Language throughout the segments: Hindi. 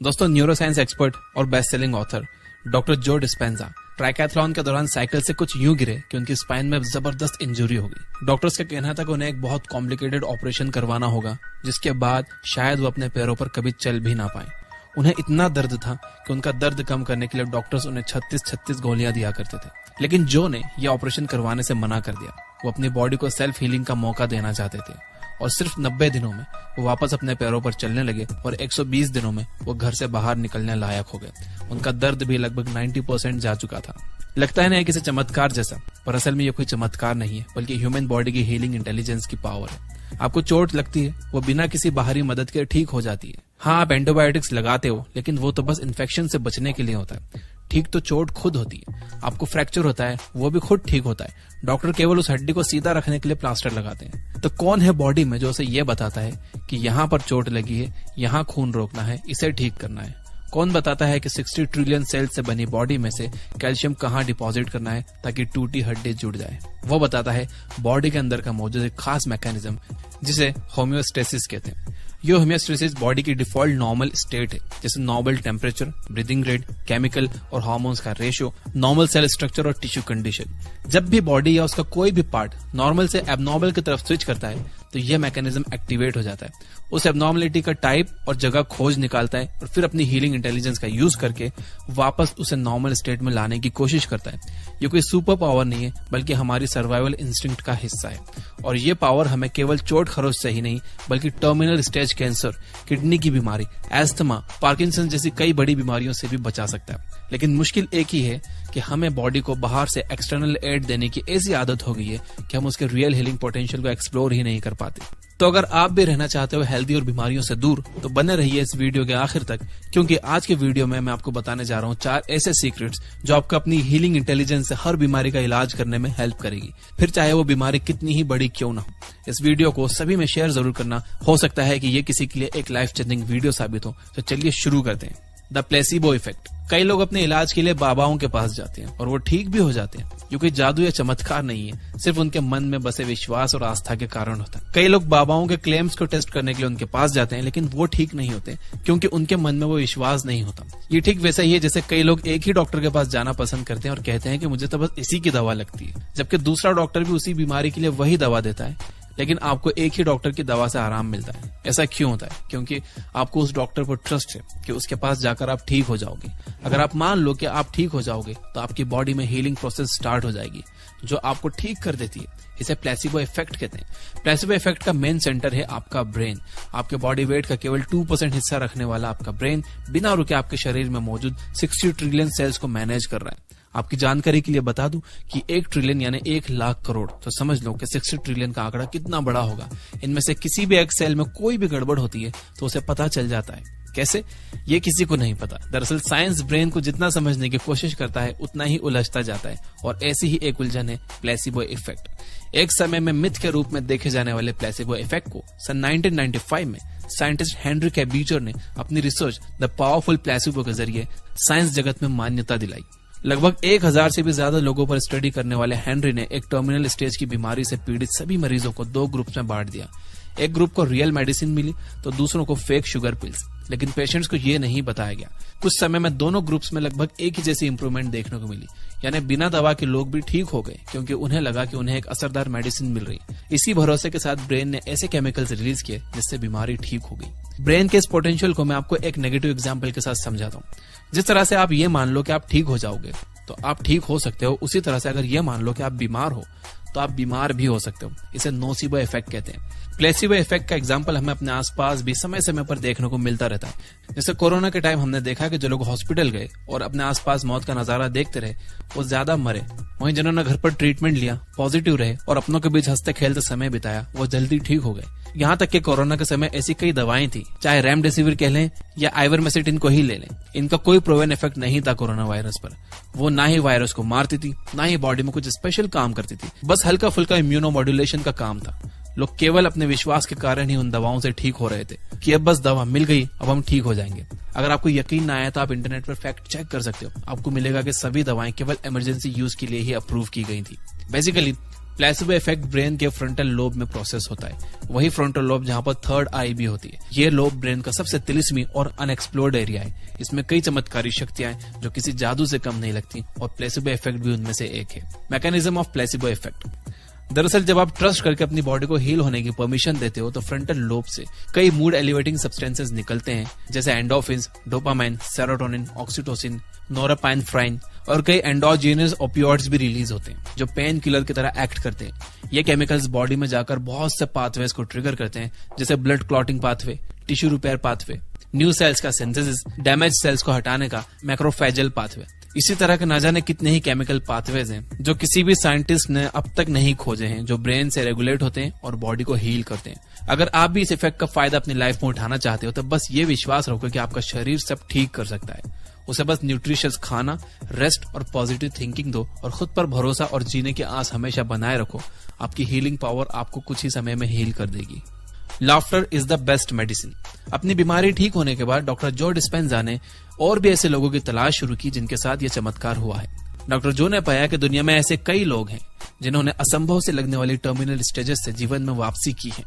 दोस्तों, न्यूरोसाइंस एक्सपर्ट और बेस्ट सेलिंग ऑथर डॉक्टर जो डिस्पेंजा ट्राइकैथलॉन के दौरान साइकिल से कुछ यूं गिरे कि उनकी स्पाइन में जबरदस्त इंजरी हो गई। डॉक्टर्स का कहना था कि उन्हें एक बहुत कॉम्प्लिकेटेड ऑपरेशन करवाना होगा, जिसके बाद शायद वो अपने पैरों पर कभी चल भी ना पाए। उन्हें इतना दर्द था कि उनका दर्द कम करने के लिए डॉक्टर्स उन्हें 36 गोलियां दिया करते थे। लेकिन जो ने यह ऑपरेशन करवाने से मना कर दिया। वो अपनी बॉडी को सेल्फ हीलिंग का मौका देना चाहते थे और सिर्फ 90 दिनों में वो वापस अपने पैरों पर चलने लगे और 120 दिनों में वो घर से बाहर निकलने लायक हो गए। उनका दर्द भी लगभग 90% जा चुका था। लगता है ना किसी चमत्कार जैसा, पर असल में ये कोई चमत्कार नहीं है, बल्कि ह्यूमन बॉडी की हीलिंग इंटेलिजेंस की पावर है। आपको चोट लगती है, वो बिना किसी बाहरी मदद के ठीक हो जाती है। हाँ, आप एंटीबायोटिक्स लगाते हो, लेकिन वो तो बस इन्फेक्शन से बचने के लिए होता है। ठीक तो चोट खुद होती है। आपको फ्रैक्चर होता है, वो भी खुद ठीक होता है। डॉक्टर केवल उस हड्डी को सीधा रखने के लिए प्लास्टर लगाते हैं। तो कौन है बॉडी में जो उसे ये बताता है कि यहाँ पर चोट लगी है, यहाँ खून रोकना है, इसे ठीक करना है? कौन बताता है कि 60 ट्रिलियन सेल से बनी बॉडी में से कैल्शियम कहाँ डिपॉजिट करना है ताकि टूटी हड्डी जुड़ जाए? वो बताता है बॉडी के अंदर का मौजूद एक खास मैकेनिज्म जिसे होम्योस्टेसिस कहते हैं। ये होम्योस्टेसिस बॉडी की डिफॉल्ट नॉर्मल स्टेट है, जैसे normal temperature, breathing rate, chemical और हार्मोन्स का रेशियो, नॉर्मल सेल स्ट्रक्चर और टिश्यू कंडीशन। जब भी बॉडी या उसका कोई भी पार्ट नॉर्मल से एबनॉर्मल की तरफ स्विच करता है तो यह मैकेनिज्म एक्टिवेट हो जाता है। उस एबनॉर्मलिटी का टाइप और जगह खोज निकालता है और फिर अपनी हीलिंग इंटेलिजेंस का यूज करके वापस उसे नॉर्मल स्टेट में लाने की कोशिश करता है। ये कोई सुपर पावर नहीं है, बल्कि हमारी सर्वाइवल इंस्टिंक्ट का हिस्सा है। और ये पावर हमें केवल चोट खरोच से ही नहीं, बल्कि टर्मिनल स्टेज कैंसर, किडनी की बीमारी, एस्थमा, पार्किंसन जैसी कई बड़ी बीमारियों से भी बचा सकता है। लेकिन मुश्किल एक ही है कि हमें बॉडी को बाहर से एक्सटर्नल एड देने की ऐसी आदत हो गई है कि हम उसके रियल हीलिंग पोटेंशियल को एक्सप्लोर ही नहीं कर पाते। तो अगर आप भी रहना चाहते हो हेल्दी और बीमारियों से दूर, तो बने रहिए इस वीडियो के आखिर तक, क्योंकि आज के वीडियो में मैं आपको बताने जा रहा हूँ 4 ऐसे सीक्रेट्स जो आपको अपनी हीलिंग इंटेलिजेंस से हर बीमारी का इलाज करने में हेल्प करेगी, फिर चाहे वो बीमारी कितनी ही बड़ी क्यों ना हो। इस वीडियो को सभी में शेयर जरूर करना, हो सकता है कि ये किसी के लिए एक लाइफ चेंजिंग वीडियो साबित हो। तो चलिए शुरू करते हैं। The placebo effect. कई लोग अपने इलाज के लिए बाबाओं के पास जाते हैं और वो ठीक भी हो जाते हैं। ये कोई जादू या चमत्कार नहीं है, सिर्फ उनके मन में बसे विश्वास और आस्था के कारण होता है। कई लोग बाबाओं के क्लेम्स को टेस्ट करने के लिए उनके पास जाते हैं, लेकिन वो ठीक नहीं होते क्योंकि उनके मन में वो विश्वास नहीं होता। ये ठीक वैसा ही है जैसे कई लोग एक ही डॉक्टर के पास जाना पसंद करते हैं और कहते हैं कि मुझे तो बस इसी की दवा लगती है, जबकि दूसरा डॉक्टर भी उसी बीमारी के लिए वही दवा देता है, लेकिन आपको एक ही डॉक्टर की दवा से आराम मिलता है। ऐसा क्यों होता है? क्योंकि आपको उस डॉक्टर पर ट्रस्ट है कि उसके पास जाकर आप ठीक हो जाओगे। अगर आप मान लो कि आप ठीक हो जाओगे तो आपकी बॉडी में हीलिंग प्रोसेस स्टार्ट हो जाएगी जो आपको ठीक कर देती है। इसे प्लेसिबो इफेक्ट कहते हैं। प्लेसिबो इफेक्ट का मेन सेंटर है आपका ब्रेन। आपके बॉडी वेट का केवल 2% हिस्सा रखने वाला आपका ब्रेन बिना रुके आपके शरीर में मौजूद 60 ट्रिलियन सेल्स को मैनेज कर रहा है। आपकी जानकारी के लिए बता दूं कि 1 ट्रिलियन यानी 1 लाख करोड़, तो समझ लो कि 60 ट्रिलियन का आंकड़ा कितना बड़ा होगा। इनमें से किसी भी एक सेल में कोई भी गड़बड़ होती है तो उसे पता चल जाता है। कैसे? ये किसी को नहीं पता। दरअसल साइंस ब्रेन को जितना समझने की कोशिश करता है उतना ही उलझता जाता है, और ऐसी ही एक उलझन है प्लेसिबो इफेक्ट। एक समय में मिथ के रूप में देखे जाने वाले प्लेसिबो इफेक्ट को सन 1995 में साइंटिस्ट हेनरी कैबीचर ने अपनी रिसर्च द पावरफुल प्लेसिबो के जरिए साइंस जगत में मान्यता दिलाई। लगभग 1000 से भी ज्यादा लोगों पर स्टडी करने वाले हेनरी ने एक टर्मिनल स्टेज की बीमारी से पीड़ित सभी मरीजों को 2 ग्रुप्स में बांट दिया। एक ग्रुप को रियल मेडिसिन मिली तो दूसरों को फेक शुगर पिल्स। लेकिन पेशेंट्स को ये नहीं बताया गया। कुछ समय में दोनों ग्रुप्स में लगभग एक ही जैसी इंप्रूवमेंट देखने को मिली, यानी बिना दवा के लोग भी ठीक हो गए क्योंकि उन्हें लगा कि उन्हें एक असरदार मेडिसिन मिल रही। इसी भरोसे के साथ ब्रेन ने ऐसे केमिकल्स रिलीज किए जिससे बीमारी ठीक हो गई। ब्रेन के इस पोटेंशियल को मैं आपको एक नेगेटिव एग्जाम्पल के साथ समझाता हूँ। जिस तरह से आप ये मान लो कि आप ठीक हो जाओगे तो आप ठीक हो सकते हो, उसी तरह से अगर ये मान लो कि आप बीमार हो तो आप बीमार भी हो सकते हो। इसे नोसिबो इफेक्ट कहते हैं। प्लेसिबो इफेक्ट का एग्जांपल हमें अपने आसपास भी समय समय पर देखने को मिलता रहता है। जैसे कोरोना के टाइम हमने देखा कि जो लोग हॉस्पिटल गए और अपने आसपास मौत का नजारा देखते रहे वो ज्यादा मरे, वहीं जिन्होंने घर पर ट्रीटमेंट लिया, पॉजिटिव रहे और अपनों के बीच हंसते खेलते समय बिताया, वो जल्दी ठीक हो गए। यहाँ तक कि कोरोना के समय ऐसी कई दवाएं थी, चाहे रेमडेसिविर कह लें या आइवरमेक्टिन को ही ले लें, इनका कोई प्रूवन इफेक्ट नहीं था कोरोना वायरस पर। वो ना ही वायरस को मारती थी, ना ही बॉडी में कुछ स्पेशल काम करती थी, बस हल्का फुल्का इम्यूनोमॉड्यूलेशन का काम था। लोग केवल अपने विश्वास के कारण ही उन दवाओं से ठीक हो रहे थे कि अब बस दवा मिल गई, अब हम ठीक हो जाएंगे। अगर आपको यकीन ना आया तो आप इंटरनेट पर फैक्ट चेक कर सकते हो। आपको मिलेगा कि सभी दवाएं केवल इमरजेंसी यूज के लिए ही अप्रूव की गई थी। बेसिकली प्लेसिबो इफेक्ट ब्रेन के फ्रंटल लोब में प्रोसेस होता है, वही फ्रंटल लोब जहां पर थर्ड आई भी होती है। ये लोब ब्रेन का सबसे तिलिस्मी और अनएक्सप्लोर्ड एरिया है। इसमें कई चमत्कारी शक्तियां हैं जो किसी जादू से कम नहीं लगती, और प्लेसिबो इफेक्ट भी उनमें से एक है। Mechanism of placebo effect. दरअसल जब आप ट्रस्ट करके अपनी बॉडी को हील होने की परमिशन देते हो तो फ्रंटल लोब से कई मूड एलिवेटिंग सब्सटेंसेस निकलते हैं, जैसे एंडोर्फिन्स, डोपामाइन, सेरोटोनिन, ऑक्सीटोसिन, नोरापाइनफ्राइन और कई एंडोजीनस ओपियोइड्स भी रिलीज होते हैं जो पेन किलर की तरह एक्ट करते हैं। ये केमिकल्स बॉडी में जाकर बहुत से पाथवेज को ट्रिगर करते हैं, जैसे blood clotting pathway, tissue repair pathway, new sales का सिंथेसिस, डैमेज सेल्स को हटाने का मैक्रोफेजल पाथवे। इसी तरह के ना जाने कितने ही केमिकल पाथवेज हैं जो किसी भी साइंटिस्ट ने अब तक नहीं खोजे हैं, जो ब्रेन से रेगुलेट होते हैं और बॉडी को हील करते हैं। अगर आप भी इस इफेक्ट का फायदा अपनी लाइफ में उठाना चाहते हो तो बस ये विश्वास रखो कि आपका शरीर सब ठीक कर सकता है। उसे बस न्यूट्रिशियस खाना, रेस्ट और पॉजिटिव थिंकिंग दो, और खुद पर भरोसा और जीने की आस हमेशा बनाए रखो। आपकी हीलिंग पावर आपको कुछ ही समय में हील कर देगी। Laughter is the best medicine. अपनी बीमारी ठीक होने के बाद डॉक्टर जो डिस्पेंजा ने और भी ऐसे लोगों की तलाश शुरू की जिनके साथ यह चमत्कार हुआ है। डॉक्टर जो ने पाया कि दुनिया में ऐसे कई लोग हैं जिन्होंने असंभव से लगने वाली टर्मिनल स्टेजेस से जीवन में वापसी की है,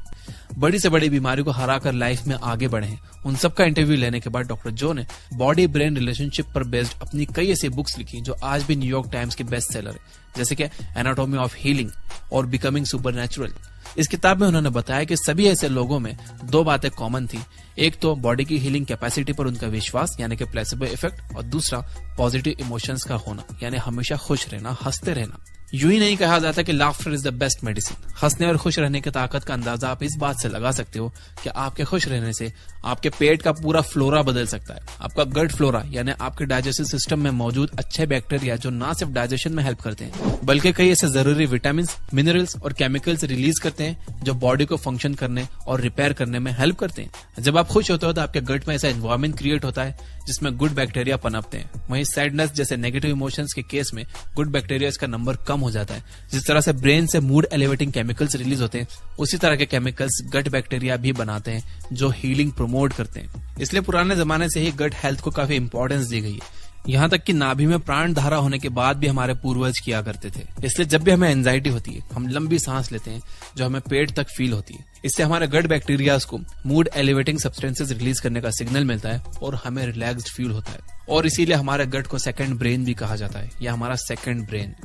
बड़ी से बड़ी बीमारी को हराकर लाइफ में आगे बढ़े हैं। उन सबका इंटरव्यू लेने के बाद डॉक्टर जो ने बॉडी ब्रेन रिलेशनशिप पर बेस्ड अपनी कई ऐसी बुक्स लिखी जो आज भी न्यूयॉर्क टाइम्स की बेस्ट सेलर है, जैसे कि एनाटॉमी ऑफ हीलिंग और बिकमिंग सुपरनैचुरल। इस किताब में उन्होंने बताया कि सभी ऐसे लोगों में दो बातें कॉमन थी। एक तो बॉडी की हीलिंग कैपेसिटी पर उनका विश्वास यानी कि प्लेसिबो इफेक्ट, और दूसरा पॉजिटिव इमोशंस का होना यानी हमेशा खुश रहना, हंसते रहना। यूं ही नहीं कहा जाता कि laughter is the best medicine. हंसने और खुश रहने की ताकत का अंदाजा आप इस बात से लगा सकते हो कि आपके खुश रहने से आपके पेट का पूरा फ्लोरा बदल सकता है। आपका गट फ्लोरा यानी आपके डाइजेस्टिव सिस्टम में मौजूद अच्छे बैक्टीरिया जो ना सिर्फ डाइजेशन में हेल्प करते हैं बल्कि कई ऐसे जरूरी विटामिन, मिनरल्स और केमिकल्स रिलीज करते हैं जो बॉडी को फंक्शन करने और रिपेयर करने में हेल्प करते हैं। जब आप खुश होते हो तो आपके गट में ऐसा एनवायरमेंट क्रिएट होता है जिसमें गुड बैक्टीरिया पनपते हैं। वहीं सैडनेस जैसे नेगेटिव इमोशंस के केस में गुड बैक्टीरिया का नंबर कम हो जाता है। जिस तरह से ब्रेन से मूड एलिवेटिंग केमिकल्स रिलीज होते हैं, उसी तरह के केमिकल्स गट बैक्टीरिया भी बनाते हैं जो हीलिंग प्रमोट करते हैं। इसलिए पुराने जमाने से ही गट हेल्थ को काफी इंपॉर्टेंस दी गई है। यहाँ तक कि नाभि में प्राण धारा होने के बाद भी हमारे पूर्वज किया करते थे। इसलिए जब भी हमें एंजाइटी होती है हम लंबी सांस लेते हैं जो हमें पेट तक फील होती है। इससे हमारे गट बैक्टीरियाज को मूड एलिवेटिंग सब्सटेंसेस रिलीज करने का सिग्नल मिलता है और हमें रिलैक्स्ड फील होता है। और इसीलिए हमारे गट को सेकंड ब्रेन भी कहा जाता है, या हमारा सेकंड ब्रेन।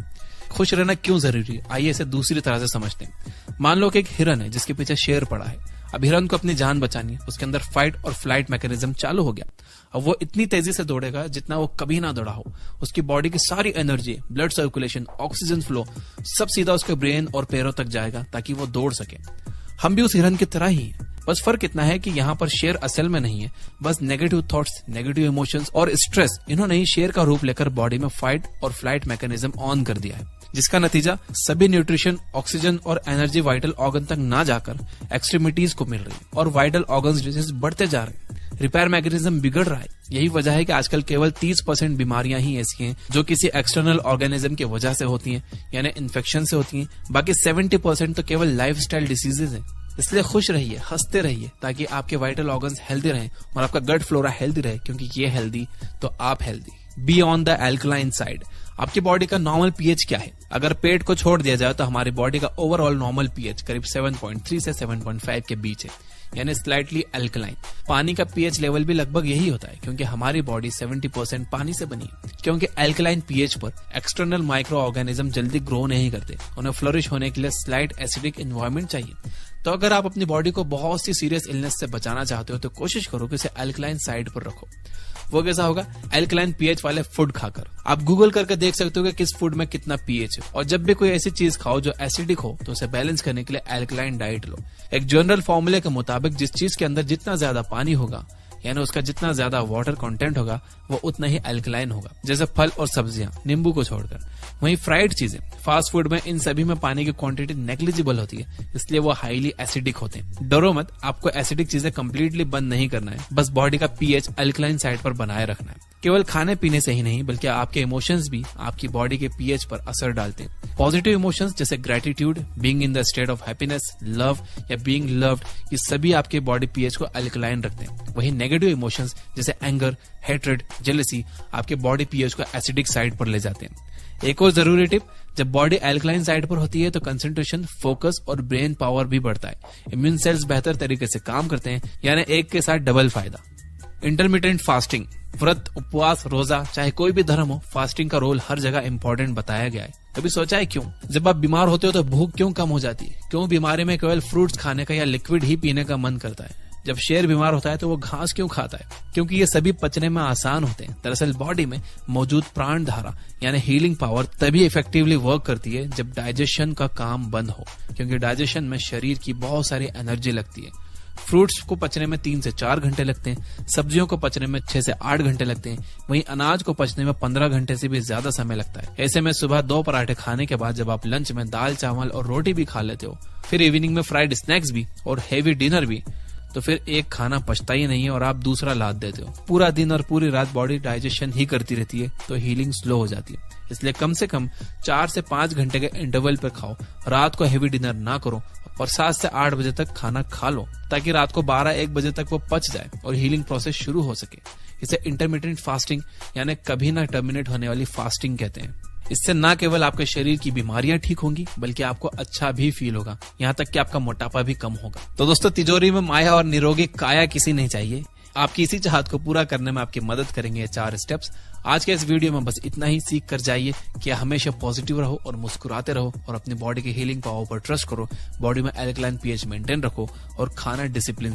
खुश रहना क्यों जरूरी है, आइए इसे दूसरी तरह से समझते हैं। मान लो कि एक हिरन है जिसके पीछे शेर पड़ा है। अब हिरन को अपनी जान बचानी है, उसके अंदर फाइट और फ्लाइट मैकेनिज्म चालू हो गया। अब वो इतनी तेजी से दौड़ेगा जितना वो कभी ना दौड़ा हो। उसकी बॉडी की सारी energy, blood circulation, oxygen flow सब सीधा उसके ब्रेन और पैरों तक जाएगा ताकि वो दौड़ सके। हम भी उस हिरन की तरह ही हैं। बस फर्क इतना है कि यहाँ पर शेर असल में नहीं है, बस नेगेटिव थॉट्स, नेगेटिव इमोशंस और स्ट्रेस इन्होंने ही शेर का रूप लेकर बॉडी में फाइट और फ्लाइट मैकेनिज्म ऑन कर दिया है, जिसका नतीजा सभी न्यूट्रिशन, ऑक्सीजन और एनर्जी वाइटल ऑर्गन तक ना जाकर एक्सट्रीमिटीज को मिल रही है और वाइटल ऑर्गन्स डिजीज बढ़ते जा रहे हैं। रिपेयर मैकेनिज्म बिगड़ रहा है। यही वजह है कि आजकल केवल 30% बीमारियां ही ऐसी हैं जो किसी एक्सटर्नल ऑर्गेनिज्म की वजह से होती हैं, यानी इन्फेक्शन से होती हैं। बाकी 70% तो केवल लाइफस्टाइल डिसीजेज हैं। इसलिए खुश रहिए, हंसते रहिए ताकि आपके वाइटल ऑर्गन्स हेल्दी रहें और आपका गट फ्लोरा हेल्दी रहे, क्योंकि ये हेल्दी तो आप healthy. Be on the alkaline side. आपकी बॉडी का नॉर्मल पीएच क्या है? अगर पेट को छोड़ दिया जाए तो हमारी बॉडी का ओवरऑल नॉर्मल पीएच करीब 7.3 से 7.5 के बीच है, यानी स्लाइटली अल्कलाइन। पानी का पीएच लेवल भी लगभग यही होता है क्योंकि हमारी बॉडी 70% पानी से बनी है। क्योंकि अल्कलाइन पीएच पर एक्सटर्नल माइक्रो ऑर्गेनिज्म जल्दी ग्रो नहीं करते, उन्हें फ्लरिश होने के लिए स्लाइट एसिडिक एनवायरमेंट चाहिए। तो अगर आप अपनी बॉडी को बहुत सी सीरियस इलनेस से बचाना चाहते हो तो कोशिश करो कि इसे अल्कलाइन साइड पर रखो। वो कैसा होगा? अल्कलाइन पीएच वाले फूड खाकर। आप गूगल करके देख सकते हो कि किस फूड में कितना पीएच है, और जब भी कोई ऐसी चीज खाओ जो एसिडिक हो तो उसे बैलेंस करने के लिए अल्कलाइन डाइट लो। एक जनरल फॉर्मूले के मुताबिक जिस चीज के अंदर जितना ज्यादा पानी होगा यानी उसका जितना ज्यादा वाटर कंटेंट होगा वो उतना ही अल्कलाइन होगा, जैसे फल और सब्जियां, नींबू को छोड़कर। वहीं फ्राइड चीजें, फास्ट फूड में, इन सभी में पानी की क्वांटिटी नेग्लिजिबल होती है, इसलिए वो हाईली एसिडिक होते हैं। डरो मत, आपको एसिडिक चीजें कंप्लीटली बंद नहीं करना है, बस बॉडी का पीएच अल्कलाइन साइड पर बनाए रखना है। केवल खाने पीने से ही नहीं बल्कि आपके इमोशंस भी आपकी बॉडी के पीएच पर असर डालते हैं। पॉजिटिव इमोशंस जैसे gratitude, being in the state of happiness, love या बीइंग लव्ड, ये सभी आपके बॉडी पीएच को अल्कलाइन रखते हैं। वहीं नेगेटिव इमोशंस जैसे एंगर, हेट्रेड, जेलसी आपके बॉडी पीएच को एसिडिक साइड पर ले जाते हैं। एक और जरूरी टिप, जब बॉडी अल्कलाइन साइड पर होती है तो कंसंट्रेशन, फोकस और ब्रेन पावर भी बढ़ता है। इम्यून सेल्स बेहतर तरीके से काम करते हैं, यानी एक के साथ डबल फायदा। इंटरमिटेंट फास्टिंग, व्रत, उपवास, रोजा, चाहे कोई भी धर्म हो, फास्टिंग का रोल हर जगह इंपॉर्टेंट बताया गया है। कभी सोचा है क्यों? जब आप बीमार होते हो तो भूख क्यों कम हो जाती है? क्यों बीमारी में केवल फ्रूट्स खाने का या लिक्विड ही पीने का मन करता है? जब शेर बीमार होता है तो वो घास क्यों खाता है? क्योंकि ये सभी पचने में आसान होते हैं। दरअसल बॉडी में मौजूद प्राण धारा यानी हीलिंग पावर तभी इफेक्टिवली वर्क करती है जब डाइजेशन का काम बंद हो, क्योंकि डाइजेशन में शरीर की बहुत सारी एनर्जी लगती है। फ्रूट्स को पचने में 3 से 4 घंटे लगते हैं, सब्जियों को पचने में 6 से 8 घंटे लगते हैं, वहीं अनाज को पचने में 15 घंटे से भी ज्यादा समय लगता है। ऐसे में सुबह 2 पराठे खाने के बाद जब आप लंच में दाल, चावल और रोटी भी खा लेते हो, फिर इवनिंग में फ्राइड स्नैक्स भी और हेवी डिनर भी, तो फिर एक खाना पचता ही नहीं है और आप दूसरा लाद देते हो। पूरा दिन और पूरी रात बॉडी डाइजेशन ही करती रहती है, तो हीलिंग स्लो हो जाती है। इसलिए कम से कम 4 से 5 घंटे के इंटरवल पर खाओ। रात को हेवी डिनर ना करो और 7 से 8 बजे तक खाना खा लो, ताकि रात को 12-1 बजे तक वो पच जाए और हीलिंग प्रोसेस शुरू हो सके। इसे इंटरमिटेंट फास्टिंग यानी कभी ना टर्मिनेट होने वाली फास्टिंग कहते हैं। इससे न केवल आपके शरीर की बीमारियां ठीक होंगी बल्कि आपको अच्छा भी फील होगा, यहाँ तक कि आपका मोटापा भी कम होगा। तो दोस्तों, तिजोरी में माया और निरोगी काया किसी नहीं चाहिए। आपकी इसी चाहत को पूरा करने में आपकी मदद करेंगे ये 4 स्टेप्स। आज के इस वीडियो में बस इतना ही सीख कर जाइए कि हमेशा पॉजिटिव रहो और मुस्कुराते रहो और अपनी बॉडी की हीलिंग पावर पर ट्रस्ट करो। बॉडी में अल्कलाइन पीएच मेंटेन रखो और खाना डिसिप्लिन